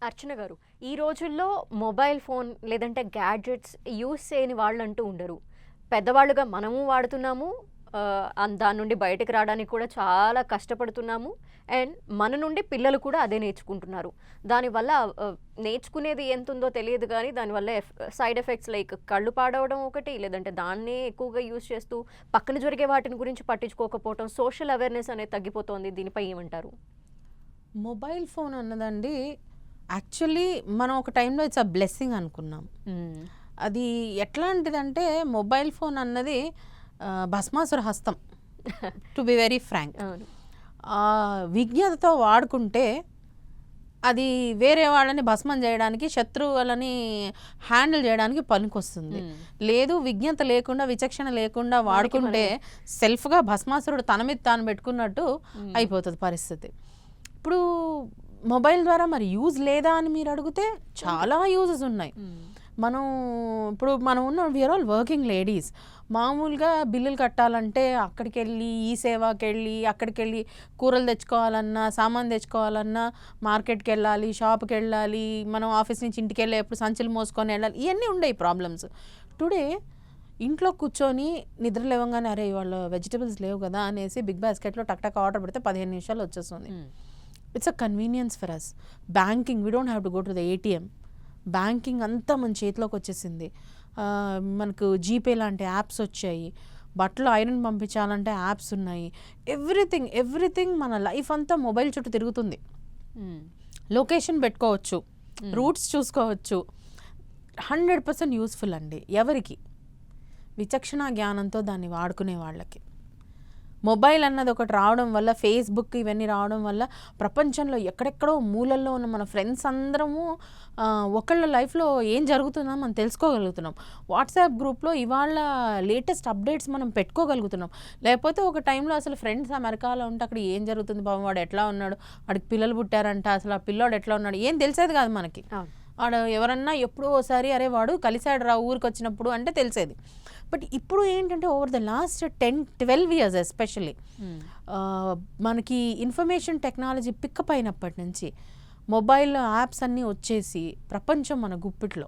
అర్చన గారు, ఈ రోజుల్లో మొబైల్ ఫోన్ లేదంటే గ్యాడ్జెట్స్ యూజ్ చేయని వాళ్ళంటూ ఉండరు. పెద్దవాళ్ళుగా మనము వాడుతున్నాము. దాని నుండి బయటకి రావడానికి కూడా చాలా కష్టపడుతున్నాము. అండ్ మన నుండి పిల్లలు కూడా అదే నేర్చుకుంటున్నారు. దానివల్ల నేర్చుకునేది ఎంతుందో తెలియదు గానీ, దానివల్ల సైడ్ ఎఫెక్ట్స్ లైక్ కళ్ళు పాడవడం ఒకటి, లేదంటే దాన్నే ఎక్కువగా యూజ్ చేస్తూ పక్కన జరిగే వాటిని గురించి పట్టించుకోకపోవటం, సోషల్ అవేర్‌నెస్ అనేది తగ్గిపోతోంది. దీనిపై ఏమంటారు? మొబైల్ ఫోన్ అన్నదండి యాక్చువల్లీ మనం ఒక టైంలో ఇట్స్ అ బ్లెస్సింగ్ అనుకున్నాం. హ్మ్. అది ఎట్లాంటిదంటే మొబైల్ ఫోన్ అన్నది భస్మాసుర హస్తం, టు బి వెరీ ఫ్రాంక్. అవును. విజ్ఞతతో వాడుకుంటే అది వేరే వాళ్ళని భస్మం చేయడానికి, శత్రువులని హ్యాండిల్ చేయడానికి పనికొస్తుంది. హ్మ్. లేదు విజ్ఞత లేకుండా, విచక్షణ లేకుండా వాడుకుంటే సెల్ఫ్గా భస్మాసురుడు తన మీద తాను పెట్టుకున్నట్టు అయిపోతుంది పరిస్థితి. ఇప్పుడు మొబైల్ ద్వారా మరి యూజ్ లేదా అని మీరు అడిగితే చాలా యూజెస్ ఉన్నాయి. మనం ఉన్న వీఆర్ ఆల్ వర్కింగ్ లేడీస్. మామూలుగా బిల్లులు కట్టాలంటే అక్కడికి వెళ్ళి, ఈ సేవాకి వెళ్ళి, అక్కడికి వెళ్ళి కూరలు తెచ్చుకోవాలన్నా, సామాన్ తెచ్చుకోవాలన్నా మార్కెట్కి వెళ్ళాలి, షాప్కి వెళ్ళాలి, మనం ఆఫీస్ నుంచి ఇంటికి వెళ్ళేప్పుడు సంచులు మోసుకొని వెళ్ళాలి. ఇవన్నీ ఉండేవి ప్రాబ్లమ్స్. టుడే ఇంట్లో కూర్చొని నిద్ర లేవగానే అరే ఇవాళ వెజిటబుల్స్ లేవు కదా అనేసి బిగ్ బాస్కెట్లో టక్ టక్ ఆర్డర్ పెడితే 15 నిమిషాలు వచ్చేస్తుంది. It's a convenience for us. Banking, we don't have to go to the ATM. Banking అంతా మన చేతిలోకి వచ్చేసింది. మనకు జీపే లాంటి యాప్స్ వచ్చాయి. బట్టలు ఐరన్ పంపించాలంటే యాప్స్ ఉన్నాయి. ఎవ్రీథింగ్ మన లైఫ్ అంతా మొబైల్ చుట్టూ తిరుగుతుంది. లొకేషన్ పెట్టుకోవచ్చు, రూట్స్ చూసుకోవచ్చు. 100% యూస్ఫుల్ అండి. ఎవరికి? విచక్షణ జ్ఞానంతో దాన్ని వాడుకునే వాళ్ళకి. మొబైల్ అన్నది ఒకటి రావడం వల్ల, ఫేస్బుక్ ఇవన్నీ రావడం వల్ల ప్రపంచంలో ఎక్కడెక్కడో మూలల్లో ఉన్న మన ఫ్రెండ్స్ అందరము ఒకళ్ళ లైఫ్లో ఏం జరుగుతుందో మనం తెలుసుకోగలుగుతున్నాం. వాట్సాప్ గ్రూప్లో ఇవాళ లేటెస్ట్ అప్డేట్స్ మనం పెట్టుకోగలుగుతున్నాం. లేకపోతే ఒక టైంలో అసలు ఫ్రెండ్స్ అమెరికాలో ఉంటే అక్కడ ఏం జరుగుతుంది, పాపం వాడు ఎట్లా ఉన్నాడు, వాడికి పిల్లలు పుట్టారంట, అసలు ఆ పిల్లోడు ఎట్లా ఉన్నాడు ఏం తెలిసేది కాదు మనకి. వాడు ఎవరన్నా ఎప్పుడో ఒకసారి అరే వాడు కలిసాడు రా ఊరికి వచ్చినప్పుడు అంటే తెలిసేది. బట్ ఇప్పుడు ఏంటంటే over the last 10-12 years especially మనకి ఇన్ఫర్మేషన్ టెక్నాలజీ పికప్ అయినప్పటి నుంచి మొబైల్ యాప్స్ అన్నీ వచ్చేసి ప్రపంచం మన గుప్పిట్లో.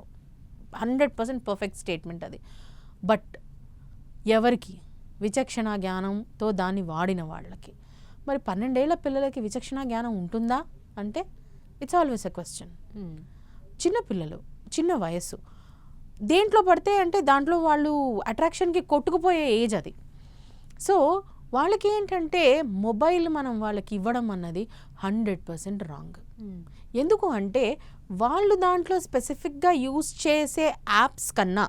100% పర్ఫెక్ట్ స్టేట్మెంట్ అది. బట్ ఎవరికి? విచక్షణ జ్ఞానంతో దాన్ని వాడిన వాళ్ళకి. మరి 12 ఏళ్ల పిల్లలకి విచక్షణ జ్ఞానం ఉంటుందా అంటే ఇట్స్ ఆల్వేస్ ఎ క్వశ్చన్. చిన్నపిల్లలు, చిన్న వయస్సు, దేంట్లో పడితే అంటే దాంట్లో వాళ్ళు అట్రాక్షన్కి కొట్టుకుపోయే ఏజ్ అది. సో వాళ్ళకి ఏంటంటే మొబైల్ మనం వాళ్ళకి ఇవ్వడం అన్నది 100% రాంగ్. ఎందుకు అంటే వాళ్ళు దాంట్లో స్పెసిఫిక్గా యూజ్ చేసే యాప్స్ కన్నా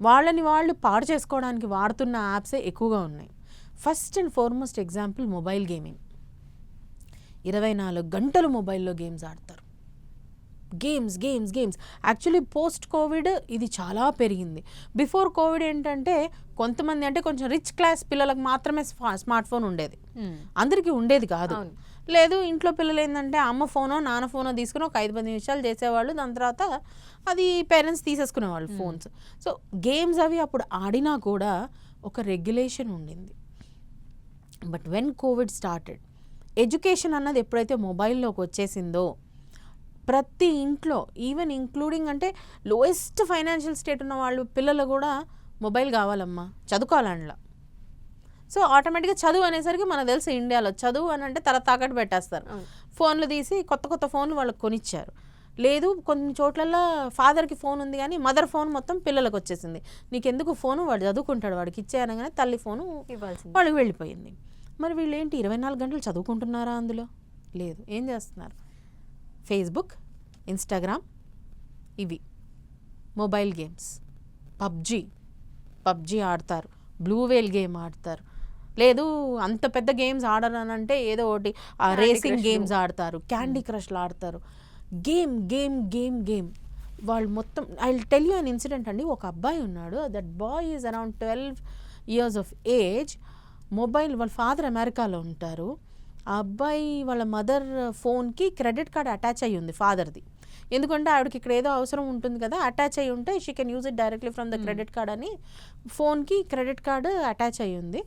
వాళ్ళని వాళ్ళు పాడు చేసుకోవడానికి వాడుతున్న యాప్సే ఎక్కువగా ఉన్నాయి. First and foremost example mobile gaming. 24 గంటలు మొబైల్లో గేమ్స్ ఆడతారు. గేమ్స్ యాక్చువల్లీ పోస్ట్ కోవిడ్ ఇది చాలా పెరిగింది. బిఫోర్ కోవిడ్ ఏంటంటే కొంతమంది అంటే కొంచెం రిచ్ క్లాస్ పిల్లలకు మాత్రమే స్మార్ట్ ఫోన్ ఉండేది, అందరికీ ఉండేది కాదు. లేదు ఇంట్లో పిల్లలు ఏంటంటే అమ్మ ఫోనో నాన్న ఫోనో తీసుకుని ఒక 5-10 నిమిషాలు చేసేవాళ్ళు, దాని తర్వాత అది పేరెంట్స్ తీసేసుకునేవాళ్ళు ఫోన్స్. సో గేమ్స్ అవి అప్పుడు ఆడినా కూడా ఒక రెగ్యులేషన్ ఉండింది. But when Covid started, education అన్నది ఎప్పుడైతే మొబైల్లోకి వచ్చేసిందో ప్రతి ఇంట్లో, ఈవెన్ ఇంక్లూడింగ్ అంటే లోయెస్ట్ ఫైనాన్షియల్ స్టేట్ ఉన్న వాళ్ళు పిల్లలు కూడా మొబైల్ కావాలమ్మా చదువుకోవాలండ్లా. సో ఆటోమేటిక్గా చదువు అనేసరికి మనకు తెలుసు ఇండియాలో చదువు అని అంటే తల తాకట్టు పెట్టేస్తారు. ఫోన్లు తీసి కొత్త ఫోన్లు వాళ్ళకి కొనిచ్చారు. లేదు కొన్ని చోట్లలో ఫాదర్కి ఫోన్ ఉంది కానీ మదర్ ఫోన్ మొత్తం పిల్లలకు వచ్చేసింది. నీకెందుకు ఫోను, వాడు చదువుకుంటాడు, వాడికి ఇచ్చేయనగానే తల్లి ఫోను వాళ్ళకి వెళ్ళిపోయింది. మరి వీళ్ళు ఏంటి 24 గంటలు చదువుకుంటున్నారా? అందులో లేదు. ఏం చేస్తున్నారు? ఫేస్బుక్, ఇన్స్టాగ్రామ్, ఇవి మొబైల్ గేమ్స్. పబ్జీ ఆడతారు, బ్లూ వేల్ గేమ్ ఆడతారు. లేదు అంత పెద్ద గేమ్స్ ఆడరానంటే ఏదో ఒకటి రేసింగ్ గేమ్స్ ఆడతారు, క్యాండీ క్రష్లు ఆడతారు. గేమ్ వాళ్ళు మొత్తం. I will tell you an incident అండి. ఒక అబ్బాయి ఉన్నాడు, that boy is around 12 years of age. Mobile, వాళ్ళ ఫాదర్ అమెరికాలో ఉంటారు. ఆ అబ్బాయి వాళ్ళ మదర్ ఫోన్కి క్రెడిట్ కార్డ్ అటాచ్ అయ్యి ఉంది ఫాదర్ది. ఎందుకంటే ఆవిడకి ఇక్కడ ఏదో అవసరం ఉంటుంది కదా, అటాచ్ అయ్యి ఉంటే she can use it directly from the credit card అని ఫోన్కి క్రెడిట్ కార్డు అటాచ్ అయ్యి ఉంది.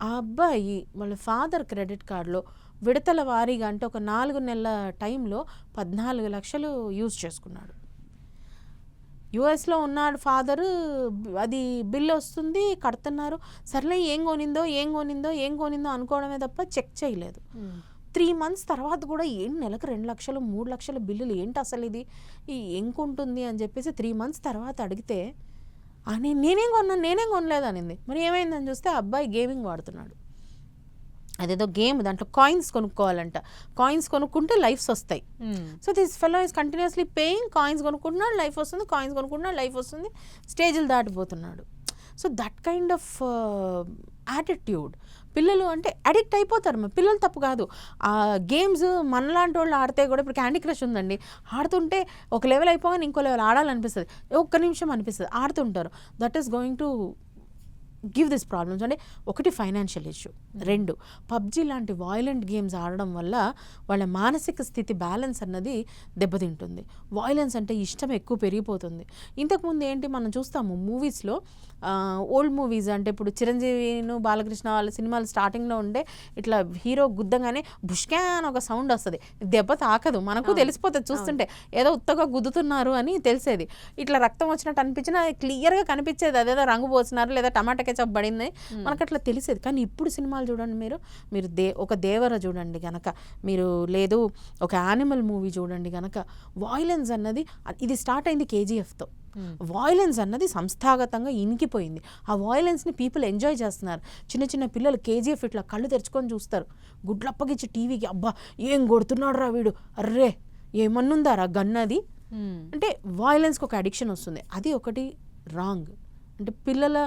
ఆ అబ్బాయి వాళ్ళ ఫాదర్ క్రెడిట్ కార్డులో విడతల వారీగా అంటే ఒక 4 నెలల టైంలో 14 లక్షలు యూజ్ చేసుకున్నాడు. యుఎస్లో ఉన్నాడు ఫాదరు, అది బిల్ వస్తుంది, కడుతున్నారు. సర్లే ఏం కొనిందో అనుకోవడమే తప్ప చెక్ చేయలేదు. 3 months తర్వాత కూడా నెలకు 2 లక్షలు 3 లక్షల బిల్లులు ఏంటి అసలు ఇది ఏం కొంటుంది అని చెప్పేసి 3 months తర్వాత అడిగితే నేనేం కొనలేదు అనింది. మరి ఏమైందని చూస్తే అబ్బాయి గేమింగ్ వాడుతున్నాడు. అదేదో గేమ్, దాంట్లో కాయిన్స్ కొనుక్కోవాలంట. కాయిన్స్ కొనుక్కుంటే లైఫ్స్ వస్తాయి. So this fellow is continuously paying. Coins కొనుక్కుంటున్నాడు, లైఫ్ వస్తుంది, కాయిన్స్ కొనుక్కుంటున్నాడు, లైఫ్ వస్తుంది, స్టేజ్లు దాటిపోతున్నాడు. So that kind of attitude. పిల్లలు అంటే అడిక్ట్ అయిపోతారు. పిల్లలు తప్పు కాదు. ఆ గేమ్స్ మనలాంటి వాళ్ళు ఆడితే కూడా, ఇప్పుడు క్యాండీ క్రష్ ఉందండి, ఆడుతుంటే ఒక లెవెల్ అయిపోగానే ఇంకో లెవెల్ ఆడాలనిపిస్తుంది, ఒక్క నిమిషం అనిపిస్తుంది, ఆడుతుంటారు. That is going to give this problems. అంటే ఒకటి ఫైనాన్షియల్ ఇష్యూ, 2 పబ్జీ లాంటి వాయిలెంట్ గేమ్స్ ఆడడం వల్ల వాళ్ళ మానసిక స్థితి బ్యాలెన్స్ అన్నది దెబ్బతింటుంది. వాయిలెన్స్ అంటే ఇష్టం ఎక్కువ పెరిగిపోతుంది. ఇంతకుముందు ఏంటి మనం చూస్తాము మూవీస్లో, ఓల్డ్ మూవీస్ అంటే ఇప్పుడు చిరంజీవిను బాలకృష్ణ వాళ్ళ సినిమాలు స్టార్టింగ్లో ఉండే ఇట్లా హీరో గుద్దగానే బుష్కా అని ఒక సౌండ్ వస్తుంది. దెబ్బ తాకదు, మనకు తెలిసిపోతుంది చూస్తుంటే, ఏదో ఉత్తగా గుద్దుతున్నారు అని తెలిసేది. ఇట్లా రక్తం వచ్చినట్టు అనిపించినా క్లియర్గా కనిపించేది, అదేదో రంగు పోసినారు లేదా టమాటా కెచప్ పడింది, మనకు అట్లా తెలిసేది. కానీ ఇప్పుడు సినిమాలు చూడండి, మీరు ఒక దేవర చూడండి గనక, మీరు లేదు ఒక యానిమల్ మూవీ చూడండి గనక, వాయిలెన్స్ అన్నది, ఇది స్టార్ట్ అయింది కేజీఎఫ్తో. వాయిలెన్స్ అన్నది సంస్థాగతంగా ఇనికిపోయింది. ఆ వాయిలెన్స్ని పీపుల్ ఎంజాయ్ చేస్తున్నారు. చిన్న పిల్లలు కేజీఎఫ్ ఇట్లా కళ్ళు తెరుచుకొని చూస్తారు, గుడ్లప్పగిచ్చి టీవీకి, అబ్బా ఏం కొడుతున్నాడు రా వీడు, అర్రే ఏమన్నుందారా గన్నది అంటే వాయిలెన్స్కి ఒక అడిక్షన్ వస్తుంది. అది ఒకటి రాంగ్. అంటే పిల్లల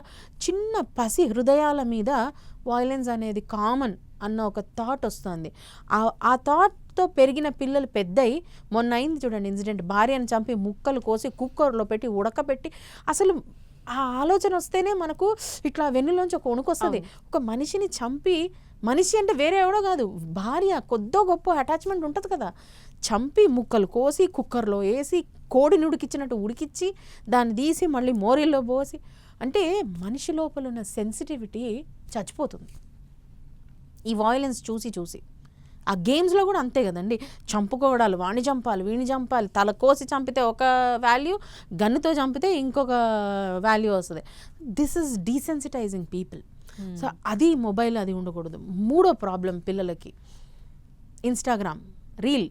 చిన్న పసి హృదయాల మీద వాయిలెన్స్ అనేది కామన్ అన్న ఒక థాట్ వస్తుంది. ఆ థాట్తో పెరిగిన పిల్లలు పెద్దయి, మొన్న అయింది చూడండి ఇన్సిడెంట్, భార్యను చంపి ముక్కలు కోసి కుక్కర్లో పెట్టి ఉడకబెట్టి, అసలు ఆ ఆలోచన వస్తేనే మనకు ఇట్లా వెన్నులోంచి ఒక వణుకు వస్తుంది. ఒక మనిషిని చంపి, మనిషి అంటే వేరే ఎవడో కాదు, భార్య, కొద్దో గొప్ప అటాచ్మెంట్ ఉంటుంది కదా, చంపి ముక్కలు కోసి కుక్కర్లో వేసి కోడిని ఉడికిచ్చినట్టు ఉడికిచ్చి దాన్ని తీసి మళ్ళీ మోరీల్లో పోసి, అంటే మనిషి లోపల ఉన్న సెన్సిటివిటీ చచ్చిపోతుంది ఈ వాయిలెన్స్ చూసి. ఆ గేమ్స్లో కూడా అంతే కదండి, చంపుకోవడాలు, వాణ్ణి చంపాలి వీణి చంపాలి, తల కోసి చంపితే ఒక వాల్యూ, గన్నుతో చంపితే ఇంకొక వాల్యూ వస్తుంది. This is desensitising people. So అది మొబైల్ అది ఉండకూడదు. 3వ ప్రాబ్లం పిల్లలకి Instagram, reel,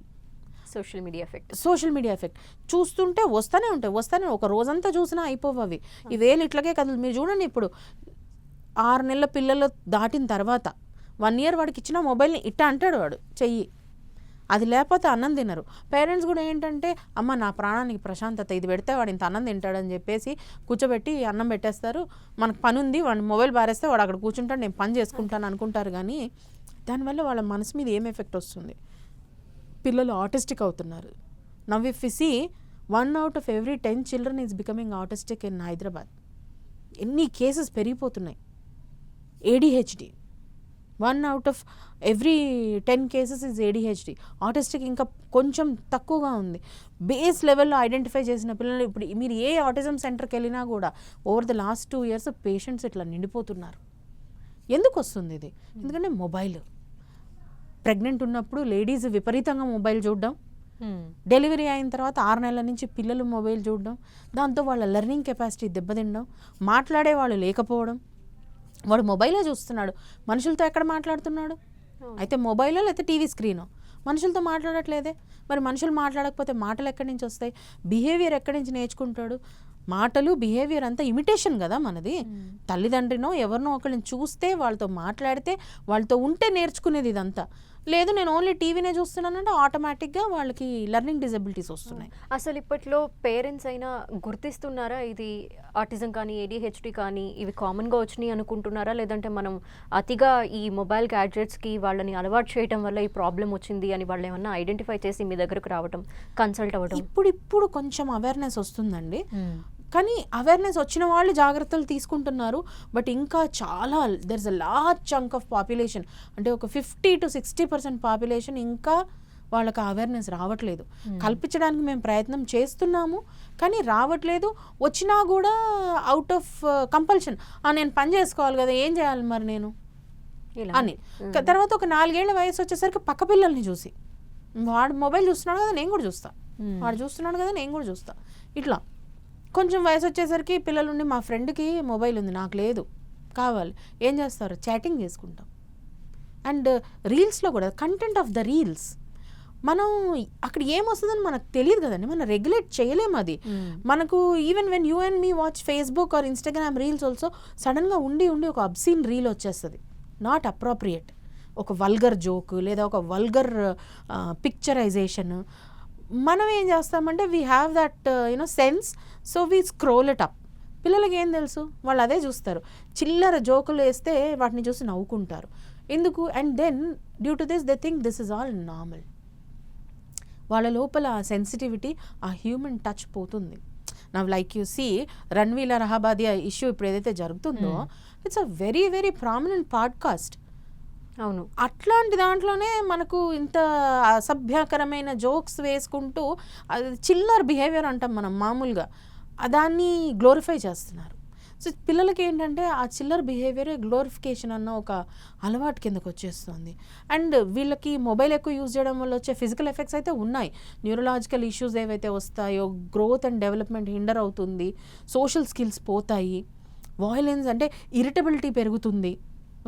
social media effect. చూస్తుంటే వస్తూనే ఉంటాయి, ఒక రోజంతా చూసినా అయిపోవు అవి. ఈ వేలు ఇట్లాగే కదలు. మీరు చూడండి, ఇప్పుడు 6 నెలల పిల్లలు దాటిన తర్వాత 1 year వాడికి ఇచ్చిన మొబైల్ని ఇట్టా అంటాడు వాడు చెయ్యి, అది లేకపోతే అన్నం తినరు. పేరెంట్స్ కూడా ఏంటంటే, అమ్మ నా ప్రాణానికి ప్రశాంతత, ఇది పెడితే వాడు ఇంత అన్నం తింటాడని చెప్పేసి కూర్చోబెట్టి అన్నం పెట్టేస్తారు. మనకు పని ఉంది, వాడు మొబైల్ బారేస్తే వాడు అక్కడ కూర్చుంటాడు, నేను పని చేసుకుంటాను అనుకుంటారు. కానీ దానివల్ల వాళ్ళ మనసు మీద ఏం ఎఫెక్ట్ వస్తుంది? పిల్లలు ఆటిస్టిక్ అవుతున్నారు. Now if we see 1 out of every 10 children is becoming autistic in Hyderabad. ఎన్ని కేసెస్ పెరిగిపోతున్నాయి. ADHD 1 out of every 10 cases is ADHD. Autistic ఇంకా కొంచెం తక్కువగా ఉంది. బేస్ లెవెల్లో ఐడెంటిఫై చేసిన పిల్లలు ఇప్పుడు మీరు ఏ ఆటిజం సెంటర్కి వెళ్ళినా కూడా over the last 2 years patients ఇట్లా నిండిపోతున్నారు. ఎందుకు వస్తుంది ఇది? ఎందుకంటే మొబైల్. ప్రెగ్నెంట్ ఉన్నప్పుడు లేడీస్ విపరీతంగా మొబైల్ చూడడం, డెలివరీ అయిన తర్వాత 6 నెలల నుంచి పిల్లలు మొబైల్ చూడడం, దాంతో వాళ్ళ లెర్నింగ్ కెపాసిటీ దెబ్బతినడం, మాట్లాడే వాళ్ళు లేకపోవడం. వాడు మొబైలే చూస్తున్నాడు, మనుషులతో ఎక్కడ మాట్లాడుతున్నాడు? అయితే మొబైల్లో లేకపోతే టీవీ స్క్రీను. మనుషులతో మాట్లాడట్లేదే. మరి మనుషులు మాట్లాడకపోతే మాటలు ఎక్కడి నుంచి వస్తాయి? బిహేవియర్ ఎక్కడి నుంచి నేర్చుకుంటాడు? మాటలు, బిహేవియర్ అంతా ఇమిటేషన్ కదా మనది. తల్లిదండ్రినో ఎవరినో ఒకరిని చూస్తే, వాళ్ళతో మాట్లాడితే, వాళ్ళతో ఉంటే నేర్చుకునేది ఇదంతా. లేదు నేను ఓన్లీ టీవీనే చూస్తున్నానంటే ఆటోమేటిక్గా వాళ్ళకి లెర్నింగ్ డిజబిలిటీస్ వస్తున్నాయి. అసలు ఇప్పట్లో పేరెంట్స్ అయినా గుర్తిస్తున్నారా ఇది ఆటిజం కానీ ADHD కానీ ఇవి కామన్గా వచ్చినాయి అనుకుంటున్నారా? లేదంటే మనం అతిగా ఈ మొబైల్ గ్యాడ్జెట్స్కి వాళ్ళని అలవాటు చేయడం వల్ల ఈ ప్రాబ్లం వచ్చింది అని వాళ్ళు ఏమన్నా ఐడెంటిఫై చేసి మీ దగ్గరకు రావడం, కన్సల్ట్ అవ్వడం? ఇప్పుడు కొంచెం అవేర్నెస్ వస్తుందండి. కానీ అవేర్నెస్ వచ్చిన వాళ్ళు జాగ్రత్తలు తీసుకుంటున్నారు. బట్ ఇంకా చాలా there is a large chunk of population, అంటే ఒక 50 to 60% పాపులేషన్ ఇంకా వాళ్ళకి అవేర్నెస్ రావట్లేదు. కల్పించడానికి మేము ప్రయత్నం చేస్తున్నాము, కానీ రావట్లేదు. వచ్చినా కూడా అవుట్ ఆఫ్ కంపల్షన్, నేను పని చేసుకోవాలి కదా, ఏం చేయాలి మరి నేను? ఇలా అని. తర్వాత ఒక 4 ఏళ్ల వయసు వచ్చేసరికి పక్క పిల్లల్ని చూసి, వాడు మొబైల్ చూస్తున్నాడు కదా నేను కూడా చూస్తా, వాడు చూస్తున్నాడు కదా నేను కూడా చూస్తా, ఇట్లా కొంచెం వయసు వచ్చేసరికి పిల్లలుండి మా ఫ్రెండ్కి మొబైల్ ఉంది నాకు లేదు కావాలి, ఏం చేస్తారు, చాటింగ్ చేసుకుంటాం. అండ్ రీల్స్లో కూడా కంటెంట్ ఆఫ్ ద రీల్స్ మనం అక్కడ ఏమొస్తుందని మనకు తెలియదు కదండి, మనం రెగ్యులేట్ చేయలేము అది. మనకు even when you and me watch Facebook or Instagram reels also సడన్గా ఉండి ఒక అబ్సీన్ రీల్ వచ్చేస్తుంది, నాట్ అప్రోప్రియేట్, ఒక వల్గర్ జోక్ లేదా ఒక వల్గర్ పిక్చరైజేషన్. మనం ఏం చేస్తామంటే we have that sense, so we scroll it up. పిల్లలకి ఏం తెలుసు, వాళ్ళు అదే చూస్తారు, చిల్లర జోకులు వేస్తే వాటిని చూసి నవ్వుకుంటారు. ఎందుకు? And then due to this they think this is all normal. వాళ్ళ లోపల ఆ సెన్సిటివిటీ, ఆ హ్యూమన్ టచ్ పోతుంది. Now like you see Ranveer Allahbadia issue ఇప్పుడు ఏదైతే జరుగుతుందో, it's a very very prominent podcast. అవును, అట్లాంటి దాంట్లోనే మనకు ఇంత అసభ్యకరమైన జోక్స్ వేసుకుంటూ అది చిల్లర్ బిహేవియర్ అంటాం మనం మామూలుగా, దాన్ని గ్లోరిఫై చేస్తున్నారు. సో పిల్లలకి ఏంటంటే ఆ చిల్లర్ బిహేవియర్ గ్లోరిఫికేషన్ అన్న ఒక అలవాటు కిందకు వచ్చేస్తుంది. అండ్ వీళ్ళకి మొబైల్ ఎక్కువ యూజ్ చేయడం వల్ల వచ్చే ఫిజికల్ ఎఫెక్ట్స్ అయితే ఉన్నాయి. న్యూరలాజికల్ ఇష్యూస్ ఏవైతే వస్తాయో, గ్రోత్ అండ్ డెవలప్మెంట్ హిండర్ అవుతుంది, సోషల్ స్కిల్స్ పోతాయి, వాయిలెన్స్ అంటే ఇరిటబిలిటీ పెరుగుతుంది,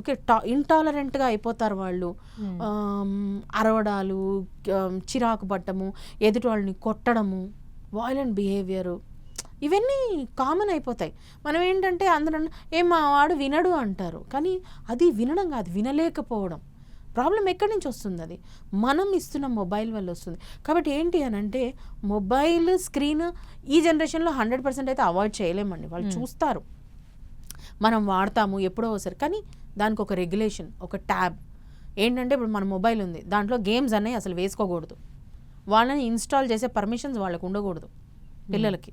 ఓకే, ఇంటాలరెంట్గా అయిపోతారు వాళ్ళు, అరవడాలు, చిరాకు పట్టము, ఎదుటి వాళ్ళని కొట్టడము, వాయిలెంట్ బిహేవియరు, ఇవన్నీ కామన్ అయిపోతాయి. మనం ఏంటంటే అందరూ మా వాడు వినడు అంటారు, కానీ అది వినడం కాదు, వినలేకపోవడం. ప్రాబ్లం ఎక్కడి నుంచి వస్తుంది? అది మనం ఇస్తున్న మొబైల్ వల్ల వస్తుంది. కాబట్టి ఏంటి అని అంటే మొబైల్ స్క్రీన్ ఈ జనరేషన్లో 100% అయితే అవాయిడ్ చేయలేమండి. వాళ్ళు చూస్తారు, మనం వాడతాము ఎప్పుడో ఒకసారి, కానీ దానికి ఒక రెగ్యులేషన్, ఒక ట్యాబ్. ఏంటంటే ఇప్పుడు మన మొబైల్ ఉంది, దాంట్లో గేమ్స్ అనేవి అసలు వేసుకోకూడదు, వాళ్ళని ఇన్స్టాల్ చేసే పర్మిషన్స్ వాళ్ళకు ఉండకూడదు పిల్లలకి.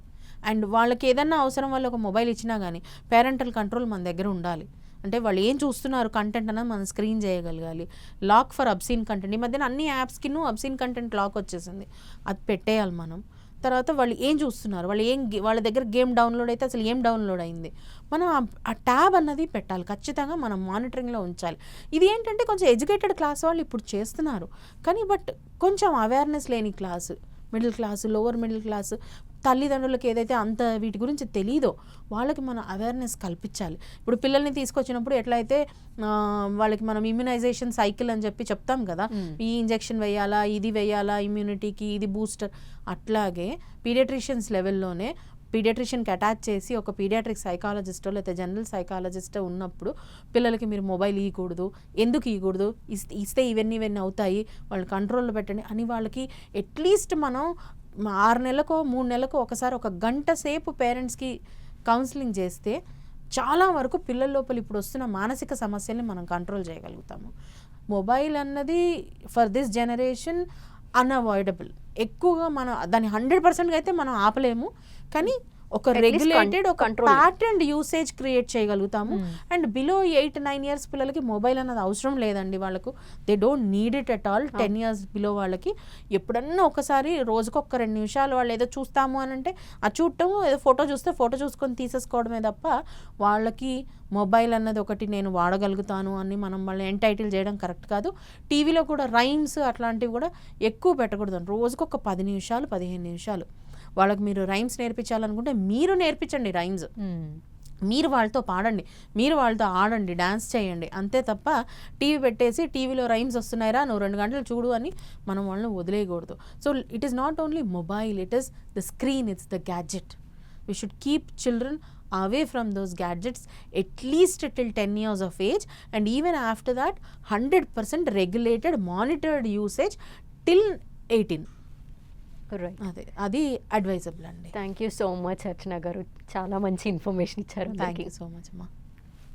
అండ్ వాళ్ళకి ఏదన్నా అవసరం వల్ల ఒక మొబైల్ ఇచ్చినా కానీ పేరెంటల్ కంట్రోల్ మన దగ్గర ఉండాలి. అంటే వాళ్ళు ఏం చూస్తున్నారు కంటెంట్ అన్నది మనం స్క్రీన్ చేయగలగాలి. లాక్ ఫర్ అబ్సీన్ కంటెంట్, ఈ మధ్యన అన్ని యాప్స్కి అబ్సీన్ కంటెంట్ లాక్ వచ్చేసింది, అది పెట్టేయాలి మనం. తర్వాత వాళ్ళు ఏం చూస్తున్నారు, వాళ్ళ దగ్గర గేమ్ డౌన్లోడ్ అయితే అసలు ఏం డౌన్లోడ్ అయింది, మనం ఆ ట్యాబ్ అన్నది పెట్టాలి, ఖచ్చితంగా మనం మానిటరింగ్లో ఉంచాలి. ఇది ఏంటంటే కొంచెం ఎడ్యుకేటెడ్ క్లాస్ వాళ్ళు ఇప్పుడు చేస్తున్నారు, కానీ బట్ కొంచెం అవేర్నెస్ లేని class, middle class, lower middle class తల్లిదండ్రులకు ఏదైతే అంత వీటి గురించి తెలీదో వాళ్ళకి మనం అవేర్నెస్ కల్పించాలి. ఇప్పుడు పిల్లల్ని తీసుకొచ్చినప్పుడు ఎట్లయితే వాళ్ళకి మనం ఇమ్యునైజేషన్ సైకిల్ అని చెప్పి చెప్తాం కదా, ఈ ఇంజెక్షన్ వేయాలా, ఇది వేయాలా ఇమ్యూనిటీకి, ఇది బూస్టర్, అట్లాగే పీడియాట్రిషియన్స్ లెవెల్లోనే పీడియాట్రిషియన్కి అటాచ్ చేసి ఒక పీడియాట్రిక్ సైకాలజిస్టో లేకపోతే జనరల్ సైకాలజిస్టో ఉన్నప్పుడు పిల్లలకి మీరు మొబైల్ ఇవ్వకూడదు, ఎందుకు ఇవ్వకూడదు, ఇస్తే ఇవన్నీ అవుతాయి, వాళ్ళు కంట్రోల్లో పెట్టండి అని వాళ్ళకి అట్లీస్ట్ మనం 6 నెలలకో 3 నెలలకో ఒకసారి 1 గంట సేపు పేరెంట్స్కి కౌన్సిలింగ్ చేస్తే చాలా వరకు పిల్లల లోపల ఇప్పుడు వస్తున్న మానసిక సమస్యల్ని మనం కంట్రోల్ చేయగలుగుతాము. మొబైల్ అన్నది ఫర్ దిస్ జనరేషన్ అన్అవాయిడబుల్. ఎక్కువగా మనం దాన్ని 100% అయితే మనం ఆపలేము, కానీ ఒక రెగ్యులేటెడ్ ఒక ప్యాటర్న్ యూసేజ్ క్రియేట్ చేయగలుగుతాము. అండ్ బిలో 8-9 years పిల్లలకి మొబైల్ అన్నది అవసరం లేదండి, వాళ్ళకు they don't need it at all. 10 years below వాళ్ళకి ఎప్పుడన్నా ఒకసారి రోజుకు 2 నిమిషాలు వాళ్ళు ఏదో చూస్తాము అని అంటే ఆ చూడటం, ఏదో ఫోటో చూస్తే ఫోటో చూసుకొని తీసేసుకోవడమే తప్ప వాళ్ళకి మొబైల్ అన్నది ఒకటి నేను వాడగలుగుతాను అని మనం వాళ్ళని ఎంటైటిల్ చేయడం కరెక్ట్ కాదు. టీవీలో కూడా రైమ్స్ అట్లాంటివి కూడా ఎక్కువ పెట్టకూడదు, రోజుకు 10 నిమిషాలు 15 నిమిషాలు వాళ్ళకి మీరు రైమ్స్ నేర్పించాలనుకుంటే మీరు నేర్పించండి రైమ్స్, మీరు వాళ్ళతో పాడండి, మీరు వాళ్ళతో ఆడండి, డ్యాన్స్ చేయండి, అంతే తప్ప టీవీ పెట్టేసి టీవీలో రైమ్స్ వస్తున్నాయిరా నువ్వు 2 గంటలు చూడు అని మనం వాళ్ళని వదిలేయకూడదు. So it is not only mobile, it is the screen, it's the gadget. We should keep children away from those gadgets at least till 10 years of age, and even after that 100% regulated monitored usage till 18. అది advisable అండి. Thank you so much అర్చన గారు, చాలా మంచి information ఇచ్చారు. Thank you so much అమ్మా.